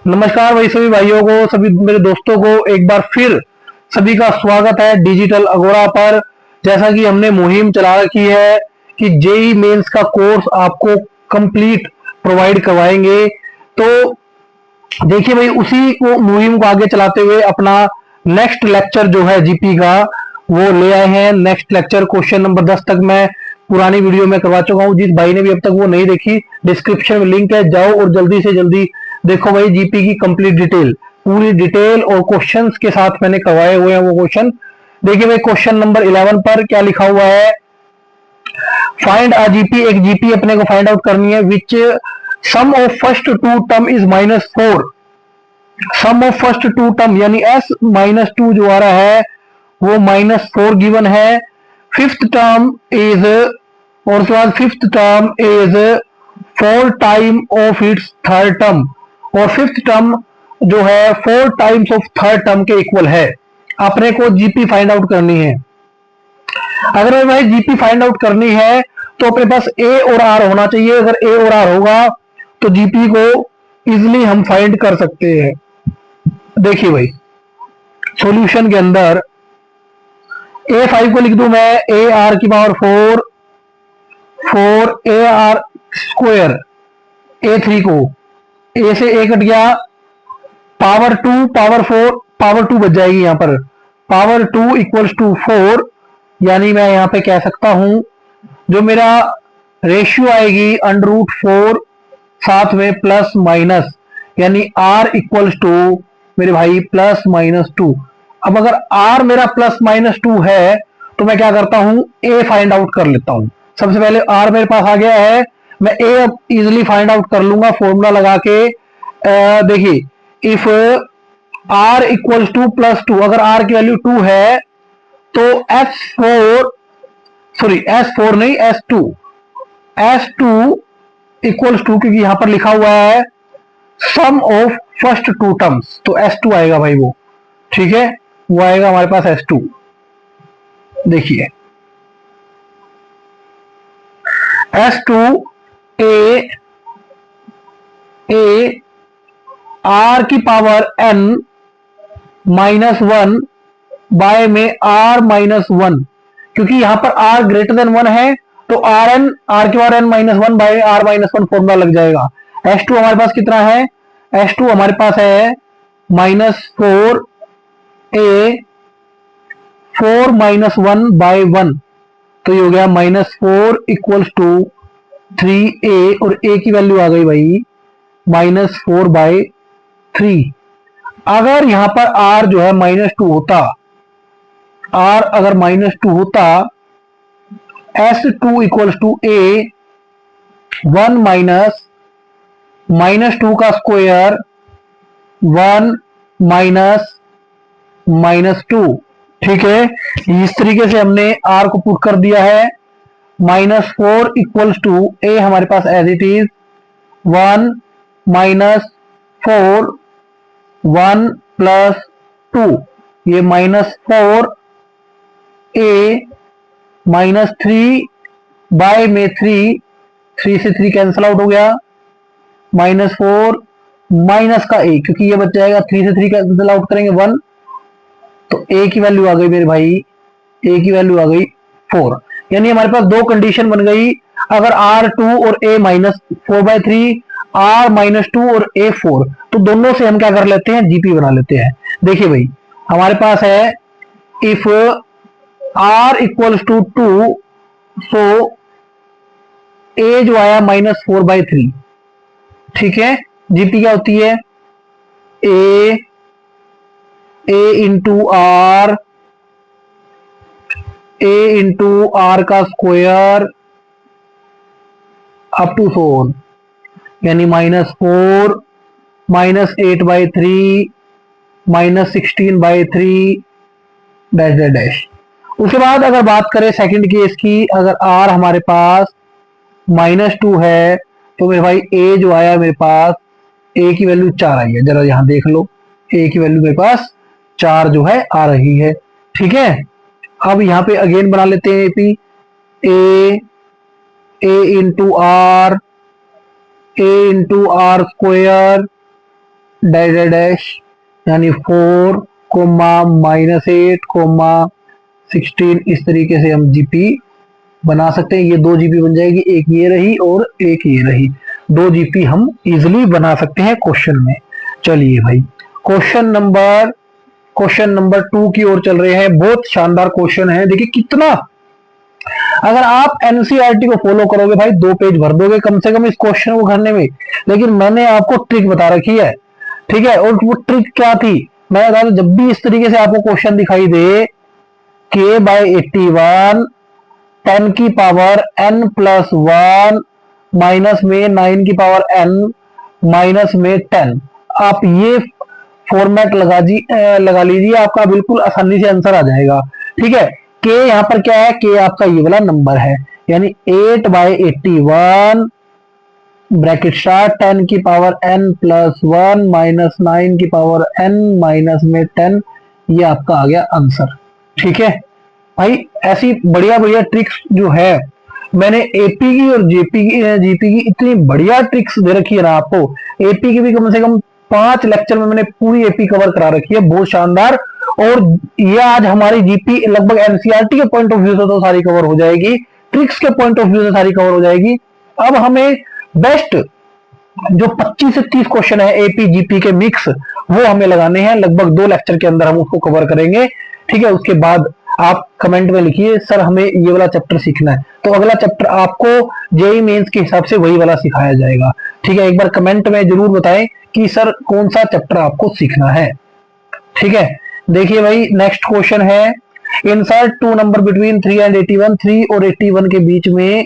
नमस्कार भाई, सभी भाइयों को, सभी मेरे दोस्तों को एक बार फिर सभी का स्वागत है डिजिटल अगोरा पर। जैसा कि हमने मुहिम चला रखी है कि जेई मेंस का कोर्स आपको कंप्लीट प्रोवाइड करवाएंगे। तो देखिए भाई, उसी को मुहिम को आगे चलाते हुए अपना नेक्स्ट लेक्चर जो है जीपी का वो ले आए हैं। नेक्स्ट लेक्चर क्वेश्चन नंबर 10 तक मैं पुरानी वीडियो में करवा चुका हूं। जिस भाई ने भी अब तक वो नहीं देखी, डिस्क्रिप्शन में लिंक है, जाओ और जल्दी से जल्दी देखो भाई। जीपी की कंप्लीट डिटेल, पूरी डिटेल और क्वेश्चंस के साथ मैंने करवाए हुए हैं वो क्वेश्चन। देखिए भाई, क्वेश्चन नंबर 11 पर क्या लिखा हुआ है। फाइंड अ जीपी, एक जीपी अपने को फाइंड आउट करनी है which sum of first two term is -4। Sum of first two term यानी s -2 जो आ रहा है वो -4 गिवन है। फिफ्थ टर्म इज, और उसके बाद fifth term is 4 time of its third term, और फिफ्थ टर्म जो है 4 टाइम्स ऑफ थर्ड टर्म के इक्वल है। अपने को जीपी फाइंड आउट करनी है। अगर भाई जीपी फाइंड आउट करनी है तो अपने पास ए और आर होना चाहिए। अगर ए और आर होगा तो जीपी को इजिली हम फाइंड कर सकते हैं। देखिए भाई, सॉल्यूशन के अंदर A5 को लिख दूं मैं ए आर की पावर 4, 4 ए आर स्क्वायर। A3 को ए से ए कट गया, पावर 2 पावर 4, पावर 2 बच जाएगी यहां पर। पावर 2 इक्वल्स टू 4, यानी मैं यहां पे कह सकता हूं जो मेरा रेशियो आएगी √4 साथ में प्लस माइनस, यानी r इक्वल्स टू मेरे भाई +-2। अब अगर r मेरा +-2 है तो मैं क्या करता हूं, a फाइंड आउट कर लेता हूं। सबसे पहले r मेरे पास आ गया है, मैं a अब इजिली फाइंड आउट कर लूंगा फॉर्मूला लगा के। देखिए, इफ r इक्वल्स टू +2, अगर r की वैल्यू 2 है तो S4, सॉरी S4 नहीं S2, S2 इक्वल्स टू, क्योंकि यहां पर लिखा हुआ है सम ऑफ फर्स्ट टू टर्म्स, तो S2 आएगा भाई वो। ठीक है, वो आएगा हमारे पास S2। देखिए S2 ए आर की पावर n -1 बाय में r -1, क्योंकि यहां पर r ग्रेटर देन 1 है तो r की power n -1 by r -1 formula लग जाएगा। S2 हमारे पास कितना है, S2 हमारे पास है -4 a 4 -1 बाय 1, तो ये हो गया -4 इक्वल्स टू 3a, और a की वैल्यू आ गई भाई -4 बाय 3। अगर यहां पर r जो है -2 होता, r अगर -2 होता, S2 इक्वल्स टू a 1 -2 का स्क्वायर 1 -2। ठीक है, इस तरीके से हमने r को पुट कर दिया है। -4 इक्वल्स टू a हमारे पास एज इट इज 1 -4 1 +2, ये -4 a -3 बाय में 3 से 3 कैंसिल आउट हो गया, -4 माइनस का a, क्योंकि ये बच जाएगा 3 से 3 कैंसिल आउट करेंगे 1, तो a की वैल्यू आ गई मेरे भाई, a की वैल्यू आ गई 4। यानी हमारे पास दो कंडीशन बन गई। अगर R2 और a -4/3, r -2 और a 4, तो दोनों से हम क्या कर लेते हैं, जीपी बना लेते हैं। देखिए भाई, हमारे पास है if r equals to 2, so a जो आया -4/3। ठीक है, जीपी क्या होती है, a इंटू आर, का स्क्वायर अप टू 4, यानी -4 -8/3 -16/3 डैश डैश डैश। उसके बाद अगर बात करें सेकंड केस की, अगर r हमारे पास -2 है तो मेरे भाई a जो आया मेरे पास, a की वैल्यू 4 आई है। जरा यहां देख लो, a की वैल्यू मेरे पास 4 जो है आ रही है। ठीक है, अब यहां पे अगेन बना लेते हैं AP, a into r, square dash dash यानी 4 कोमा -8 कोमा 16, इस तरीके से हम जीपी बना सकते हैं। ये 2 जीपी बन जाएगी, एक ये रही और एक ये रही, 2 जीपी हम इजिली बना सकते हैं क्वेश्चन में। चलिए भाई क्वेश्चन नंबर 2 की ओर चल रहे हैं। बहुत शानदार क्वेश्चन है, देखिए कितना, अगर आप एनसीईआरटी को फॉलो करोगे भाई 2 पेज भर दोगे कम से कम इस क्वेश्चन को करने में। लेकिन मैंने आपको ट्रिक बता रखी है, ठीक है। और वो ट्रिक क्या थी मैं बता दूं, जब भी इस तरीके से आपको क्वेश्चन दिखाई दे k/81 10 की पावर n+1 माइनस में 9 की पावर n माइनस में 10, आप ये फॉर्मेट लगा लीजिए, आपका बिल्कुल आसानी से आंसर आ जाएगा, ठीक है। के यहां पर क्या है, के आपका ये वाला नंबर है, यानी 8/81 ब्रैकेट स्टार्ट 10 की पावर n+1 माइनस 9 की पावर n माइनस में 10, ये आपका आ गया आंसर, ठीक है भाई। ऐसी बढ़िया बढ़िया ट्रिक्स जो है मैंने एपी की और जीपी की इतनी बढ़िया ट्रिक्स दे रखी है ना आपको। एपी की भी कम से कम 5 लेक्चर में मैंने पूरी एपी कवर करा रखी है, बहुत शानदार। और ये आज हमारी जीपी लगभग एनसीईआरटी के पॉइंट ऑफ व्यू से तो सारी कवर हो जाएगी, ट्रिक्स के पॉइंट ऑफ व्यू से सारी कवर हो जाएगी। अब हमें बेस्ट जो 25 से 30 क्वेश्चन है एपी जीपी के मिक्स, वो हमें लगाने हैं, लगभग 2 लेक्चर के अंदर हम उसको कवर करेंगे, ठीक है। उसके बाद आप कमेंट में लिखिए सर हमें ये वाला चैप्टर सीखना है, तो अगला चैप्टर आपको जेईई मेंस के हिसाब से वही वाला सिखाया जाएगा, ठीक है। एक बार कमेंट में जरूर बताएं कि सर कौन सा चैप्टर आपको सीखना है, ठीक है। देखिए भाई नेक्स्ट क्वेश्चन है, इंसर्ट 2 नंबर बिटवीन 3 एंड 81, 3 और 81 के बीच में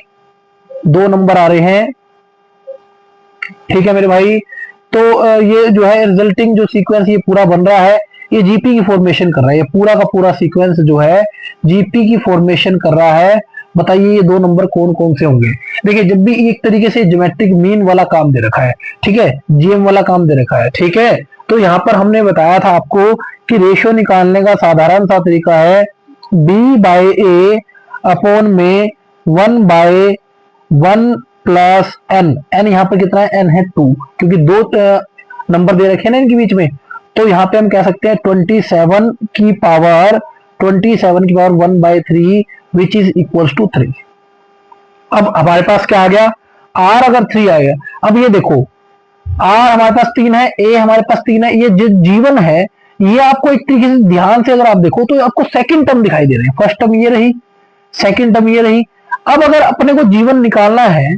2 नंबर आ रहे हैं, ठीक है मेरे भाई। तो ये जो है रिजल्टिंग जो सीक्वेंस ये पूरा बन रहा है, ये जीपी की फॉर्मेशन कर रहा है, ये पूरा का पूरा सीक्वेंस जो है जीपी की फॉर्मेशन कर रहा है। बताइए ये 2 नंबर कौन कौन से होंगे। देखिए जब भी एक तरीके से ज्योमेट्रिक मीन वाला काम दे रखा है, ठीक है, जीएम वाला काम दे रखा है, ठीक है, तो यहाँ पर हमने बताया था आपको कि रेशियो निकालने का साधारण सा तरीका है b/a अपॉन में 1/1 प्लस n। n यहाँ पर कितना है, n है 2, क्योंकि 2 नंबर दे रखे हैं ना इनके बीच में, तो यहाँ पे हम कह सकते हैं 27 की power 1/3 which is equal to 3। अब हमारे पास क्या आ गया, r अगर 3 आएगा, अब ये देखो r हमारे पास 3 है, a हमारे पास 3 है, ये जो जीवन है ये आपको एक तरीके से ध्यान से अगर आप देखो तो आपको सेकंड टर्म दिखाई दे रहे हैं। फर्स्ट टर्म ये रही, सेकंड टर्म ये रही। अब अगर अपने को जीवन निकालना है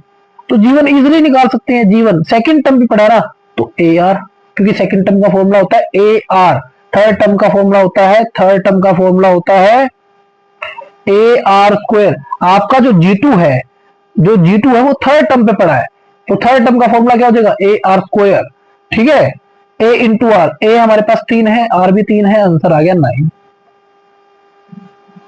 तो जीवन इजीली निकाल सकते हैं, जीवन सेकंड टर्म भी पढ़ा ना, तो ए आर, क्योंकि सेकंड टर्म का फॉर्मूला होता है ए आर, थर्ड टर्म का फॉर्मूला होता है ए आर स्क्वायर। आपका जो G2 है, वो थर्ड टर्म पे पड़ा है, तो थर्ड टर्म का फॉर्मूला क्या हो जाएगा, ए आर स्क्वायर, ठीक है। ए इंटू आर, ए हमारे पास 3 है, आर भी 3 है, आंसर आ गया 9।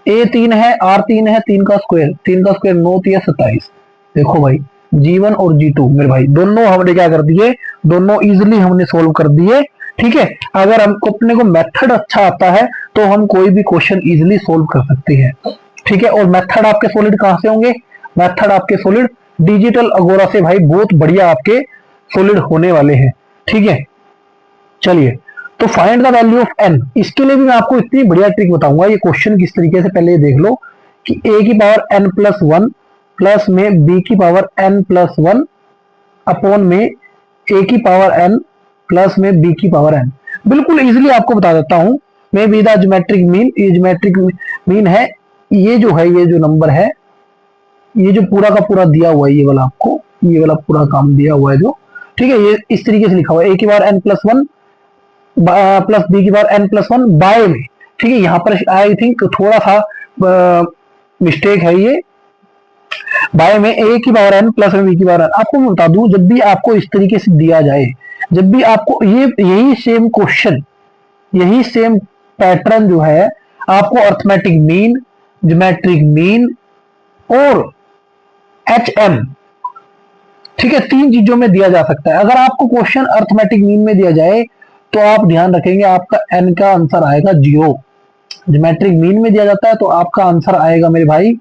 ए 3 है, आर 3 है, 3 का स्क्वायर 9 3 27। देखो भाई G1 और G2 मेरे भाई दोनों हमने क्या कर दिए, दोनों इजिली हमने सोल्व कर दिए, ठीक है। अगर हमको अपने को मेथड अच्छा आता है तो हम कोई भी क्वेश्चन इजिली सोल्व कर सकते हैं, ठीक है। और मेथड आपके सॉलिड कहां से होंगे, मेथड आपके सॉलिड डिजिटल अगोरा से भाई बहुत बढ़िया आपके सॉलिड होने वाले हैं, ठीक है। चलिए तो find the value of n, इसके लिए भी मैं आपको इतनी बढ़िया ट्रिक बताऊंगा। ये क्वेश्चन किस तरीके से, पहले देख लो कि a की पावर n+1 प्लस में b की पावर n+1 अपॉन में a की पावर n प्लस में b की पावर n। बिल्कुल इजीली आपको बता देता हूं मैं, भी द ज्योमेट्रिक मीन, ये ज्योमेट्रिक मीन है, ये जो है, ये जो नंबर है, ये जो पूरा का पूरा दिया हुआ है, ये वाला आपको ये वाला पूरा काम दिया हुआ है जो, ठीक है, ये इस तरीके से लिखा हुआ है a की पावर n+1 प्लस बी की पावर n+1 बाय में, ठीक है। यहां पर आई थिंक थोड़ा सा मिस्टेक है, ये बाय में a की पावर n प्लस में b की पावर n। आपको मैं बता दूं, जब भी आपको इस तरीके से दिया जाए, जब भी आपको यही सेम क्वेश्चन, यही सेम पैटर्न जो है आपको अर्थमेटिक मीन, ज्योमेट्रिक मीन और HM, ठीक है, 3 चीजों में दिया जा सकता है। अगर आपको क्वेश्चन अर्थमेटिक मीन में दिया जाए तो आप ध्यान रखेंगे आपका n का आंसर आएगा 0। ज्योमेट्रिक मीन में दिया जाता है तो आपका आंसर आएगा मेरे भाई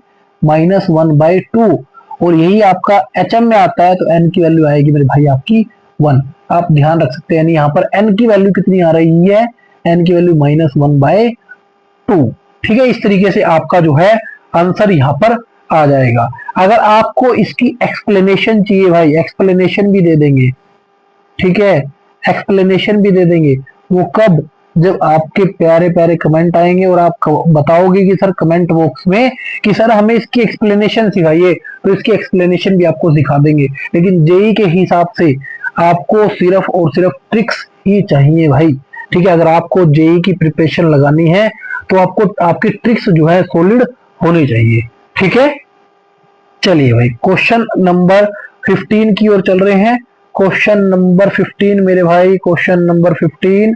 -1/2, और यही आपका HM में आता है तो n की वैल्यू आएगी मेरे भाई आपकी 1। आप ध्यान रख सकते हैं। यानी यहाँ पर n की वैल्यू कितनी आ रही है, n की वैल्यू -1/2। ठीक है, इस तरीके से आपका जो है आंसर यहाँ पर आ जाएगा। अगर आपको इसकी एक्सप्लेनेशन चाहिए भाई, एक्सप्लेनेशन भी दे देंगे। ठीक है, एक्सप्लेनेशन भी दे देंगे। वो कब, जब आपके प्यारे प्यारे कमेंट आएंगे और आप बताओगे कि सर कमेंट बॉक्स में कि सर हमें इसकी एक्सप्लेनेशन सिखाइए, तो इसकी एक्सप्लेनेशन भी आपको सिखा देंगे। लेकिन जेई के हिसाब से आपको सिर्फ और सिर्फ ट्रिक्स ही चाहिए भाई। ठीक है, अगर आपको जेई की प्रिपरेशन लगानी है तो आपको आपकी ट्रिक्स जो है सॉलिड होनी चाहिए। ठीक है, चलिए भाई क्वेश्चन नंबर 15 की ओर चल रहे हैं। क्वेश्चन नंबर 15 मेरे भाई, क्वेश्चन नंबर 15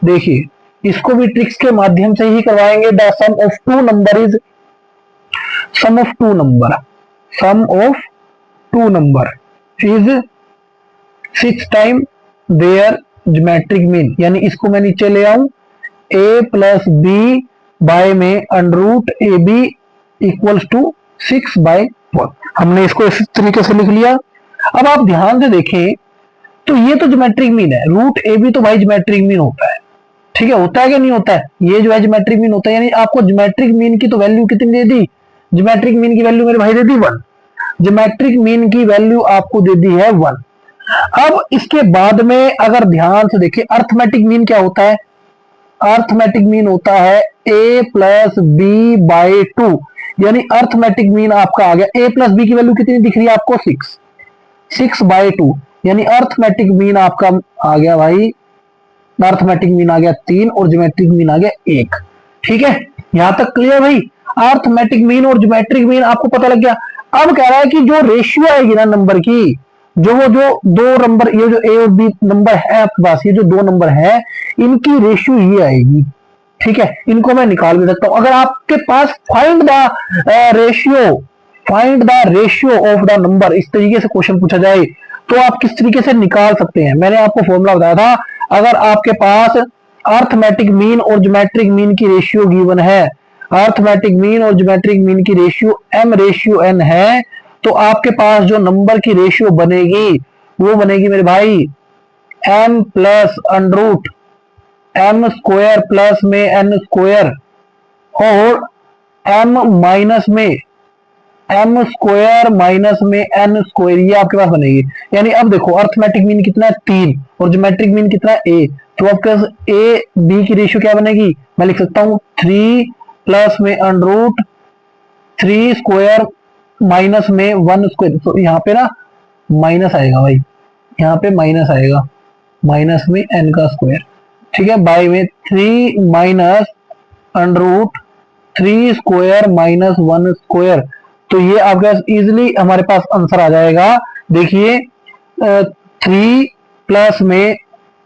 देखिए, इसको भी ट्रिक्स के माध्यम से ही करवाएंगे। The sum of two number is, sum of two number, sum of two number is 6 time their geometric mean. यानी इसको मैं नीचे ले आऊं, a प्लस बी बाय में √ab इक्वल्स टू 6/1। हमने इसको इस तरीके से लिख लिया। अब आप ध्यान से देखें तो ये तो ज्योमेट्रिक मीन है, √ab तो भाई ज्योमेट्रिक मीन होता है। ठीक है, होता है कि नहीं होता है, ये जो है ज्योमेट्रिक मीन होता है। यानी आपको ज्योमेट्रिक मीन की तो वैल्यू कितनी दे दी, ज्योमेट्रिक मीन की वैल्यू मेरे भाई दे दी 1। ज्योमेट्रिक मीन की वैल्यू आपको दे दी है 1। अब इसके बाद में अगर ध्यान से देखिए, अर्थमेटिक मीन क्या होता है, अर्थमेटिक मीन होता है a प्लस बी बाई 2। यानी अर्थमेटिक मीन आपका आ गया, a प्लस बी की वैल्यू कितनी दिख रही है आपको 6/2। यानी अर्थमेटिक मीन आपका आ गया भाई, अर्थमेटिक मीन आ गया 3 और ज्योमेट्रिक मीन आ गया 1। ठीक है, यहां तक क्लियर भाई। अर्थमेटिक मीन और ज्योमेट्रिक मीन आपको पता लग गया। अब कह रहा है कि जो रेशियो आएगी ना नंबर की, जो दो नंबर, ये जो ए और बी नंबर है आपके पास, ये जो दो नंबर है इनकी रेशियो ये आएगी। ठीक है, इनको मैं निकाल भी सकता हूं। अगर आपके पास find the ratio, find the ratio of the number, इस तरीके से क्वेश्चन पूछा जाए तो आप किस तरीके से निकाल सकते हैं। मैंने आपको फॉर्मूला बताया था, अगर आपके पास अर्थमेटिक मीन और ज्योमेट्रिक मीन की रेशियो गिवन है, अर्थमेटिक मीन और ज्योमेट्रिक मीन की रेशियो m/n है, तो आपके पास जो नंबर की रेशियो बनेगी वो बनेगी मेरे भाई m plus √ m square plus में n स्क्वायर और m माइनस में m स्क्वायर माइनस में n स्क्वायर, ये आपके पास बनेगी। यानी अब देखो अर्थमेटिक मीन कितना है 3 और ज्योमेट्रिक मीन कितना है a, तो आपके पास a b की रेशियो क्या बनेगी, मैं लिख सकता हूं 3 प्लस में √3 स्क्वायर माइनस में 1 स्क्वायर। तो यहाँ पे ना माइनस आएगा भाई, यहाँ पे माइनस आएगा, माइनस में n का स्क्वायर। ठीक है, बाय में 3 माइनस √3 स्क्वायर माइनस 1 स्क्वायर। तो ये आपके पास इजिली हमारे पास आंसर आ जाएगा। देखिए 3 प्लस में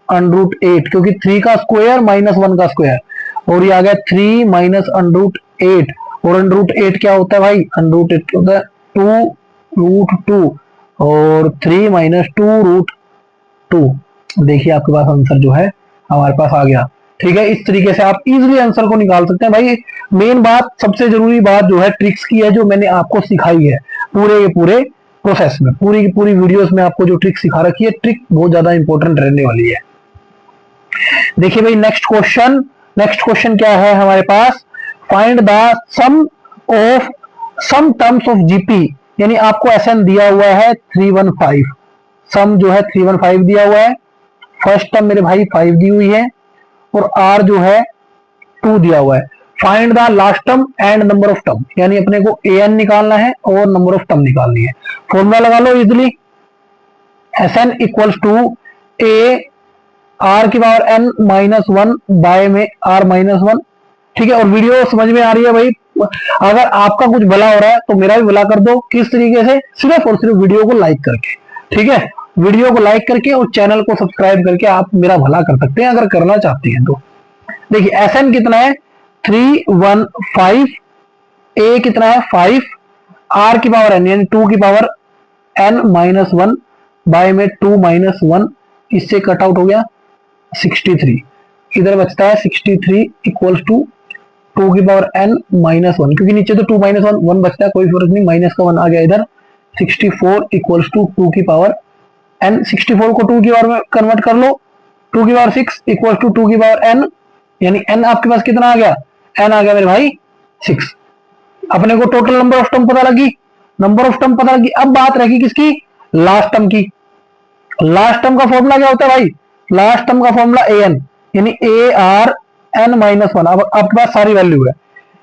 √8, क्योंकि 3 का स्क्वायर माइनस 1 का स्क्वायर, और ये आ गया 3 माइनस √8। और √8 क्या होता है भाई, √8 होता है 2√2 और 3 माइनस 2√2। देखिए आपके पास आंसर जो है हमारे पास आ गया। ठीक है, इस तरीके से आप इजीली आंसर को निकाल सकते हैं भाई। मेन बात, सबसे जरूरी बात जो है ट्रिक्स की है, जो मैंने आपको सिखाई है पूरे प्रोसेस में, पूरी की पूरी वीडियोस में आपको जो ट्रिक सिखा रखी है, ट्रिक बहुत ज्यादा इंपॉर्टेंट रहने वाली है। देखिए भाई नेक्स्ट क्वेश्चन क्या है हमारे पास, find the sum of sum terms of GP. यानी आपको एसएन दिया हुआ है 315, सम जो है 315 दिया हुआ है, फर्स्ट टर्म मेरे भाई 5 दी हुई है और आर जो है 2 दिया हुआ है। Find the last term and number of term, यानी अपने को एन निकालना है और नंबर ऑफ टर्म निकालनी है। फॉर्मूला लगा लो easily, SN equals to A R की पावर n -1 बाय में r -1। ठीक है, और वीडियो समझ में आ रही है भाई। अगर आपका कुछ भला हो रहा है तो मेरा भी भला कर दो। किस तरीके से, सिर्फ और सिर्फ वीडियो को लाइक करके। ठीक है, वीडियो को लाइक करके और चैनल को सब्सक्राइब करके आप मेरा भला कर सकते हैं अगर करना चाहते हैं तो। देखिए एसएन कितना है 315, ए कितना है 5, आर की पावर n यानी 2 की पावर n -1 बाय में 2 -1, इससे कट आउट हो गया 63, इधर बचता है 63 इक्वल्स टू 2 की पावर n -1, क्योंकि नीचे तो 2 -1 बचता है, कोई फर्क नहीं, माइनस का 1 आ गया इधर। 64 इक्वल्स टू 2 की पावर n 64 को 2 की पावर में कन्वर्ट कर लो, 2 की पावर 6 इक्वल टू 2 की पावर n, यानी n आपके पास कितना आ गया, n आ गया मेरे भाई 6। अपने को टोटल नंबर ऑफ टर्म पता लगी, नंबर ऑफ टर्म पता लगी। अब बात रहेगी किसकी, लास्ट टर्म की। लास्ट टर्म का फॉर्मूला क्या होता है भाई, लास्ट टर्म का फॉर्मूला an, यानी a r n माइनस 1। अब आपके पास सारी वैल्यू है,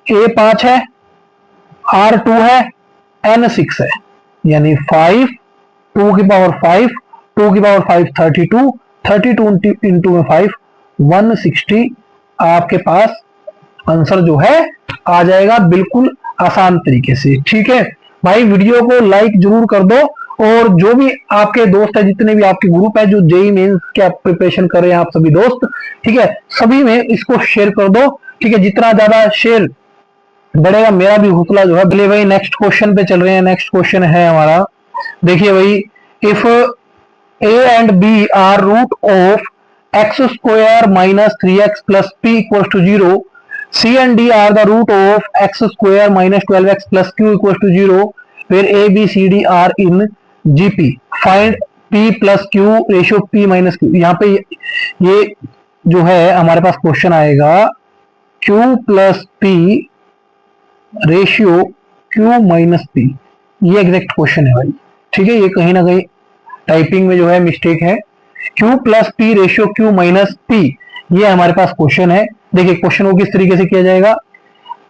a 5 है, r 2 है, n 6 है, यानी 5, 2 की पावर 5, 2 की पावर 5 32, 32 इंटू में 5 160 आपके पास आंसर जो है आ जाएगा, बिल्कुल आसान तरीके से। ठीक है भाई, वीडियो को लाइक जरूर कर दो, और जो भी आपके दोस्त है, जितने भी आपके ग्रुप है जो जेईई मेंस के प्रिपरेशन कर रहे हैं आप सभी दोस्त, ठीक है, सभी में इसको शेयर कर दो। ठीक है, जितना ज्यादा शेयर बढ़ेगा मेरा भी हौसला जो है। चलिए भाई नेक्स्ट क्वेश्चन पे चल रहे हैं। नेक्स्ट क्वेश्चन है हमारा, देखिए भाई, if a and b are root of x square minus 3x plus p equals to 0, c and d are the root of x square minus 12x plus q equals to 0, where a, b, c, d are in GP. Find p plus q ratio p minus q। यहाँ पे ये जो है हमारे पास question आएगा q plus p ratio q minus p, ये exact question है भाई। ठीक है, ये कहीं ना कहीं टाइपिंग में जो है मिस्टेक है। q plus p ratio q minus p, ये हमारे पास क्वेश्चन है। देखिए क्वेश्चन को किस तरीके से किया जाएगा,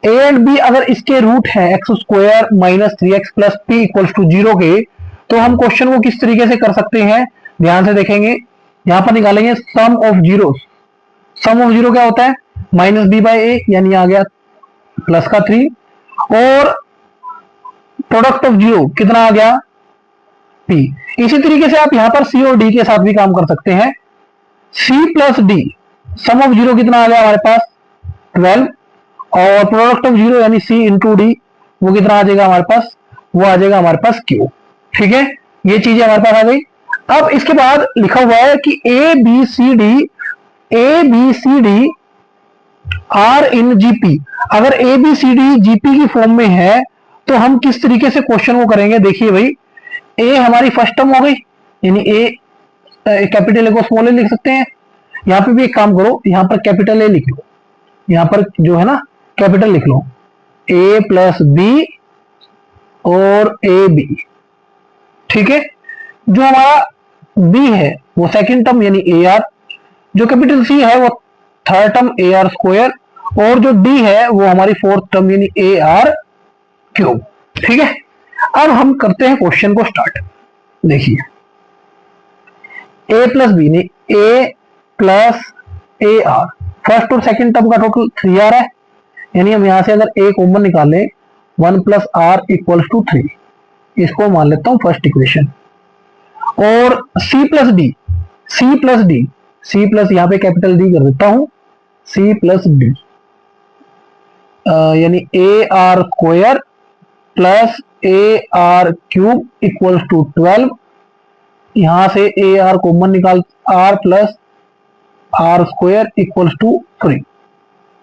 a एंड b अगर इसके रूट है x square minus 3x plus p equals to 0 के, तो हम क्वेश्चन को किस तरीके से कर सकते हैं, ध्यान से देखेंगे। यहां पर निकालेंगे sum of zero. Sum of zero क्या होता है, माइनस b बाई ए, यानी आ गया प्लस का 3, और प्रोडक्ट ऑफ जीरो कितना आ गया p। इसी तरीके से आप यहां पर c और d के साथ भी काम कर सकते हैं। c plus d, sum of zero कितना आ गया हमारे पास 12, और प्रोडक्ट ऑफ जीरो यानी c इंटू डी, वो कितना आ जाएगा हमारे पास, वो आ जाएगा हमारे पास q। ठीक है, ये चीजें हमारे पास आ गई। अब इसके बाद लिखा हुआ है कि A B C D R in GP. अगर A B C D GP की फॉर्म में है तो हम किस तरीके से क्वेश्चन को करेंगे। देखिए भाई, ए हमारी फर्स्ट टर्म हो गई, यानी ए कैपिटल ए को स्मॉल ए लिख सकते हैं। यहां पे भी एक काम करो, यहां पर कैपिटल ए लिख लो, यहां पर जो है ना कैपिटल लिख लो, ए प्लस बी और ए बी। ठीक है, जो हमारा बी है वो सेकंड टर्म यानी ए आर, जो कैपिटल सी है वो थर्ड टर्म ए आर स्क्वायर, और जो डी है वो हमारी फोर्थ टर्म यानी ए आर क्यूब। ठीक है, अब हम करते हैं क्वेश्चन को स्टार्ट। देखिए ए प्लस बी ने ए प्लस ए आर, फर्स्ट और सेकंड टर्म का टोटल 3 आर है, यानी हम यहां से अगर ए कॉमन निकालें 1 प्लस आर इक्वल्स टू 3, इसको मान लेता हूं फर्स्ट इक्वेशन। और C plus D, C plus यहां पे कैपिटल डी कर देता हूं, सी प्लस डी यानी A R square plus A R cube equals to 12। यहां से ए आर कॉमन निकाल, R plus R square equals to 3,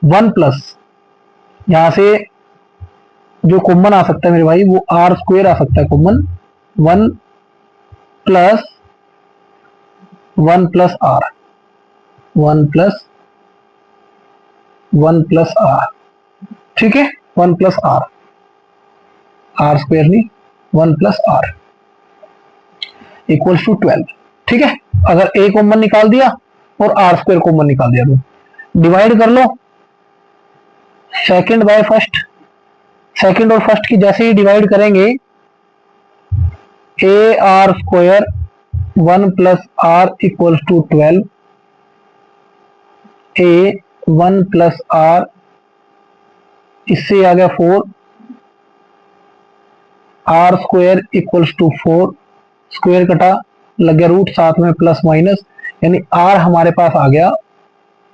1 plus यहां से जो कॉमन आ सकता है मेरे भाई वो आर स्क्वायर आ सकता है common, 1 plus R, 1 plus R. ठीक है, 1 प्लस आर, आर स्क्वायर नहीं 1 प्लस आर इक्वल्स टू 12। ठीक है, अगर ए कॉमन निकाल दिया और आर स्क्वायर कॉमन निकाल दिया तो डिवाइड कर लो सेकंड बाय फर्स्ट। सेकंड और फर्स्ट की जैसे ही डिवाइड करेंगे, A R square 1 plus R equals to 12, A 1 plus R, इससे आ गया 4, R square equals to 4, square कटा लग गया रूट, साथ में प्लस माइनस, यानी आर हमारे पास आ गया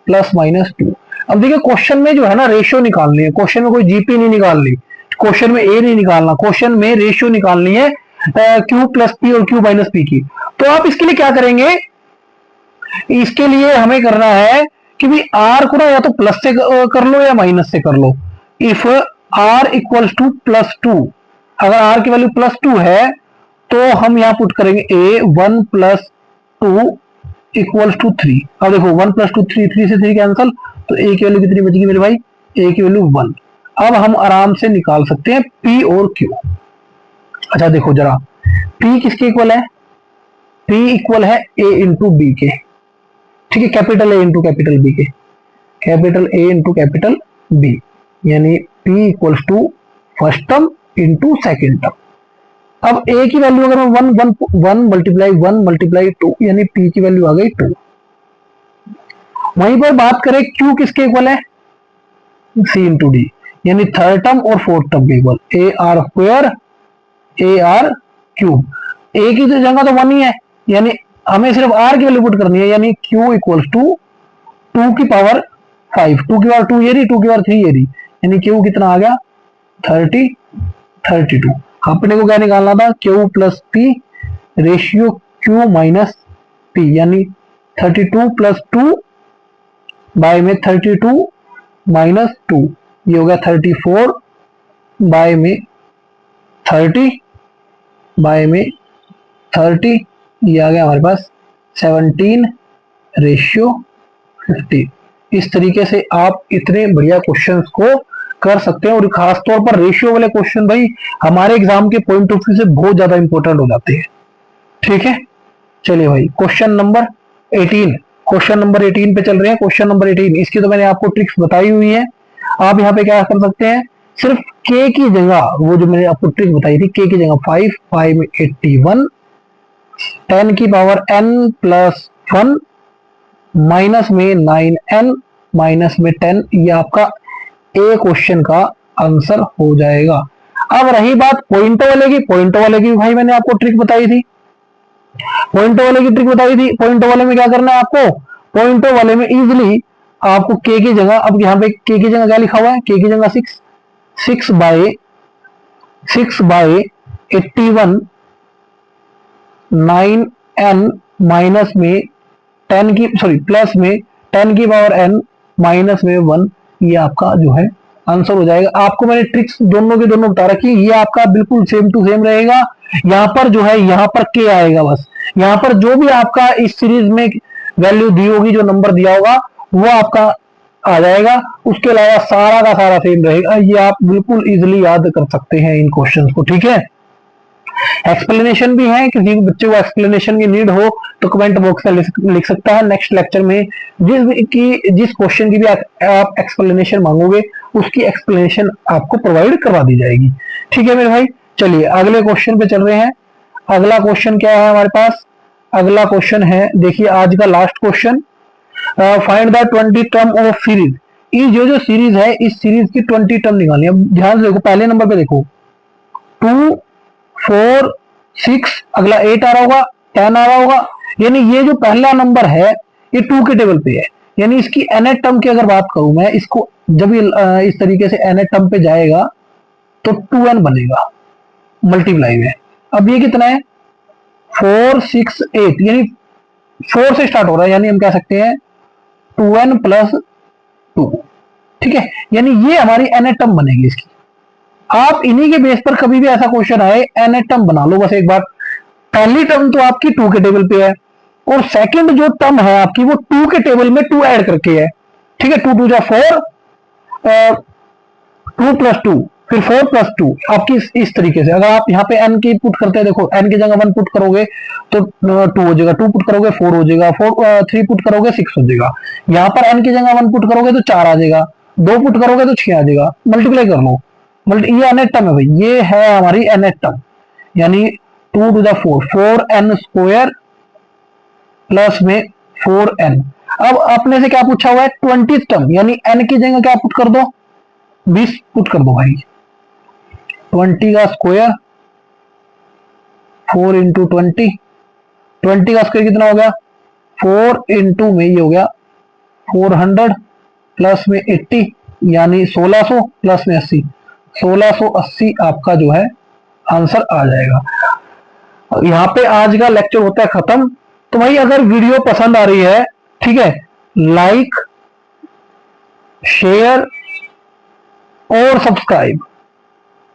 प्लस माइनस 2। अब देखिए क्वेश्चन में जो है ना रेशियो निकालनी है, क्वेश्चन में कोई जीपी नहीं निकालनी, क्वेश्चन में ए नहीं निकालना, क्वेश्चन में रेशियो निकालनी है क्यू प्लस पी और क्यू माइनस पी की। तो आप इसके लिए क्या करेंगे, इसके लिए हमें करना है कि भी आर को ना या तो प्लस से कर लो या माइनस से कर लो। If R equals to plus 2, अगर आर की वैल्यू प्लस 2 है तो हम यहाँ पुट करेंगे a 1 प्लस 2 इक्वल्स टू 3। अब देखो 1 प्लस 2 3, 3 से 3 कैंसल, तो a की वैल्यू कितनी बचेगी मेरे भाई, a की वैल्यू 1। अब हम आराम से निकाल सकते हैं p और q। अच्छा देखो जरा, p किसके इक्वल है, p इक्वल है a इंटू बी के, ठीक है, capital A into capital B के, capital A into capital B, यानी p equals to first term into second term. अब a की वैल्यू अगर मैं 1 मल्टीप्लाई 2, यानी p की वैल्यू आ गई 2। वहीं पर बात करें q किसके इक्वल है, c इंटू डी, यानी थर्ड टर्म और फोर्थ टर्म के equal, A R square A R cube. A की जगह तो 1 ही है, यानी हमें सिर्फ आर की वैल्यू पुट करनी है, यानी q इक्वल्स टू 2 की पावर 5, 2 की पावर 2 ये रही, 2 की पावर 3 ये रही, यानी q कितना आ गया 30 32। अपने को क्या निकालना था, q plus P ratio q minus P, यानी 32 प्लस 2 बाय में 32 माइनस 2, ये हो गया 34 बाय में 30 बाय में 30, ये आ गया हमारे पास 17 रेशियो 50। इस तरीके से आप इतने बढ़िया क्वेश्चंस को कर सकते हैं, और खासतौर पर रेशियो वाले क्वेश्चन भाई हमारे एग्जाम के पॉइंट ऑफ व्यू से बहुत ज्यादा इंपॉर्टेंट हो जाते हैं, ठीक है। चलिए भाई क्वेश्चन नंबर 18, क्वेश्चन नंबर 18 पे चल रहे हैं। क्वेश्चन नंबर 18, इसकी तो मैंने आपको ट्रिक्स बताई हुई है। आप यहाँ पे क्या कर सकते हैं, सिर्फ k की जगह, वो जो मैंने आपको ट्रिक बताई थी, k की जगह 5, 5 में 81, 10 की पावर n प्लस 1, माइनस में 9n, माइनस में 10, ये आपका ए क्वेश्चन का आंसर हो जाएगा। अब रही बात पॉइंटो वाले की, पॉइंटो वाले की भाई मैंने आपको ट्रिक बताई थी, पॉइंटो वाले की ट्रिक बताई थी। पॉइंटो वाले में क्या करना है आपको, पॉइंटो वाले में इजिली आपको k की जगह, अब यहाँ पे k की जगह क्या लिखा हुआ है, k की जगह 6, 6 बाय 81, 9n माइनस में 10 की, सॉरी प्लस में 10 की पावर n माइनस में 1, ये आपका जो है आंसर हो जाएगा। आपको मैंने ट्रिक्स दोनों के दोनों बता रखी, ये आपका बिल्कुल सेम टू सेम रहेगा। यहाँ पर जो है, यहाँ पर k आएगा बस, यहाँ पर जो भी आपका इस सीरीज में वैल्यू दी होगी, जो नंबर दिया होगा वो आपका आ जाएगा, उसके अलावा सारा का सारा सेम रहेगा। ये आप बिल्कुल इजिली याद कर सकते हैं इन क्वेश्चंस को, ठीक है। एक्सप्लेनेशन भी है, किसी बच्चे को एक्सप्लेनेशन की नीड हो तो कमेंट बॉक्स में लिख सकता है। नेक्स्ट लेक्चर में जिस क्वेश्चन की भी आप एक्सप्लेनेशन मांगोगे, उसकी एक्सप्लेनेशन आपको प्रोवाइड करवा दी जाएगी, ठीक है मेरे भाई। चलिए अगले क्वेश्चन पे चल रहे हैं। अगला क्वेश्चन क्या है हमारे पास, अगला क्वेश्चन है, देखिए आज का last question, find the 20 term of series. ये जो सीरीज है, इस सीरीज की 20 टर्म निकालनी है। अब ध्यान से देखो, पहले नंबर पे देखो 2 4 6, अगला 8 आ रहा होगा, 10 आ रहा होगा, यानी ये जो पहला नंबर है ये 2 के टेबल पे है, यानी इसकी nth टर्म की अगर बात करूं मैं, इसको जब ये इस तरीके से nth टर्म पे जाएगा तो 2n बनेगा मल्टीप्लाई में। अब ये कितना है 4 6 8, यानी 4 से स्टार्ट हो रहा है, यानी हम कह सकते हैं 2n प्लस 2, ठीक है, यानी ये हमारी nth टर्म बनेगी इसकी। आप इन्हीं के बेस पर कभी भी ऐसा क्वेश्चन आए, nth टर्म बना लो बस एक बार। पहली टर्म तो आपकी 2 के टेबल पे है, और सेकंड जो टर्म है आपकी वो 2 के टेबल में 2 ऐड करके है, ठीक है। 2 2 जा 4, 2 प्लस 2, फिर 4 प्लस 2, आपकी इस तरीके से। अगर आप यहाँ पे n की पुट करते हैं, देखो n की जगह 1 पुट करोगे तो 2 हो जाएगा, 2 पुट करोगे 4 हो जाएगा, 3 पुट करोगे 6 हो जाएगा। यहाँ पर n की जगह 1 पुट करोगे तो 4 आ जाएगा, 2 पुट करोगे तो 6 आ जाएगा, मल्टीप्लाई कर लो। ये nth टर्म है भाई, ये है हमारी nth टर्म, यानी 2 to the 4, 4n square plus में 4n। अब अपने से क्या पूछा हुआ है 20th टर्म, यानी n की जगह क्या पुट कर दो, 20 पुट कर दो भाई, 20 का स्क्वायर 4 इंटू 20, 20 का स्क्वायर कितना हो गया 4 इंटू में ये हो गया 400 प्लस में 80, यानी 1600 प्लस में 80, 1680 आपका जो है आंसर आ जाएगा। यहाँ पे आज का लेक्चर होता है खत्म। तो भाई अगर वीडियो पसंद आ रही है, ठीक है, लाइक शेयर और सब्सक्राइब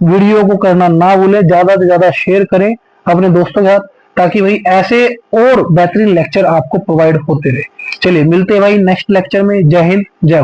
वीडियो को करना ना भूले, ज्यादा से ज्यादा शेयर करें अपने दोस्तों के साथ, ताकि भाई ऐसे और बेहतरीन लेक्चर आपको प्रोवाइड होते रहे। चलिए मिलते हैं भाई नेक्स्ट लेक्चर में। जय हिंद, जय भारत।